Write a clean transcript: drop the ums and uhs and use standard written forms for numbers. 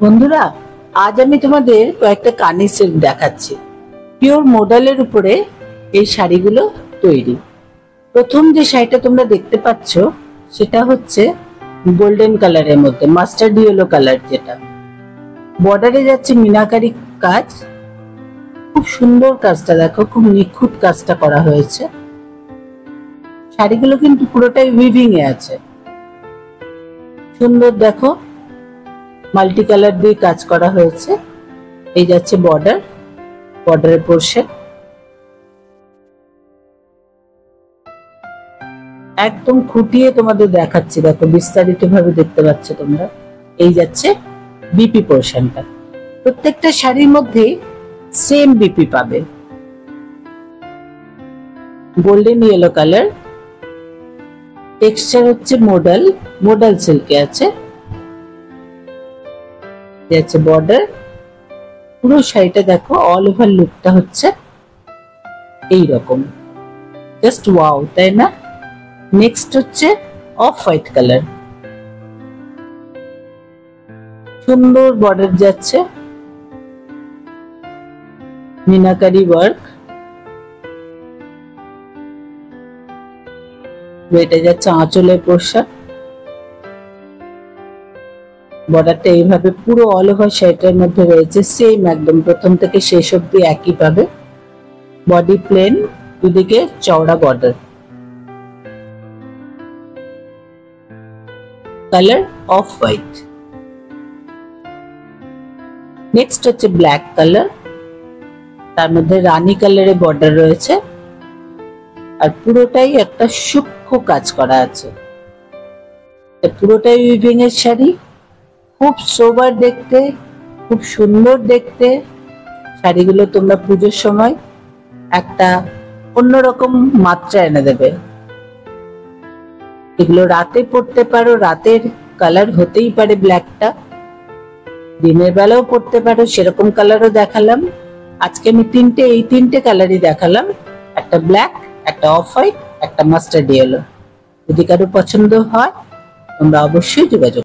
বন্ধুরা, আজ আমি তোমাদের কয়েকটা কানের সেট দেখাচ্ছি। পিওর মডেলের উপরে এই শাড়িগুলো তৈরি। প্রথম যে শাড়িটা তোমরা দেখতে পাচ্ছ সেটা হচ্ছে গোল্ডেন কালারের মধ্যে মাস্টার্ড ইয়েলো কালার, যেটা বর্ডারে যাচ্ছে মিনাকারি কাজ। খুব সুন্দর কাজটা দেখো, খুব নিখুঁত কাজটা করা হয়েছে। শাড়িগুলো কিন্তু পুরোটাই উইভিং এ আছে। সুন্দর দেখো, মাল্টি কালার দিয়ে কাজ করা হয়েছে। এই যাচ্ছে বর্ডারের পোর্শন। একদম খুঁটিয়ে তোমাদের দেখাচ্ছি, দেখো বিস্তারিত ভাবে দেখতে পাচ্ছ তোমরা। এই যাচ্ছে বিপি পোর্শনটা। প্রত্যেকটা শাড়ির মধ্যে সেম বিপি পাবে। গোল্ডেন ইয়েলো কালার, টেক্সচার হচ্ছে মডেল সিল্কে আছে। যাচ্ছে বর্ডার। পুরো শাড়িটা দেখো, অল ওভার লুকটা হচ্ছে এই রকম। জাস্ট ওয়াও, তাই না? নেক্সট হচ্ছে অফ হোয়াইট কালার। সুন্দর বর্ডার যাচ্ছে, মিনাকারি ওয়ার্ক। এটা যাচ্ছে আঁচলের পোর্শন। বর্ডারটা এইভাবে পুরো অল ওভার শাড়িটার মধ্যে রয়েছে। সেম একদম প্রথম থেকে শেষ অব্দি একই পাবে। বডি প্লেন, দুদিকে চওড়া border. Colour off white. Next হচ্ছে ব্ল্যাক কালার, তার মধ্যে রানী কালারের বর্ডার রয়েছে। আর পুরোটাই একটা সূক্ষ্ম কাজ করা আছে। পুরোটাই উইভিং এর শাড়ি। খুব সোবার দেখতে, খুব সুন্দর দেখতে। শাড়িগুলো তোমরা পুজোর সময় একটা অন্যরকম মাত্রা এনে দেবে। এগুলো রাতে পরতে পারো, রাতের কালার হতেই পারে ব্ল্যাকটা। দিনের বেলাও পরতে পারো, সেরকম কালারও দেখালাম। আজকে আমি এই তিনটে কালারই দেখালাম। একটা ব্ল্যাক, একটা অফ হোয়াইট, একটা মাস্টার্ড ইয়েলো। যদি কারো পছন্দ হয় তোমরা অবশ্যই যোগাযোগ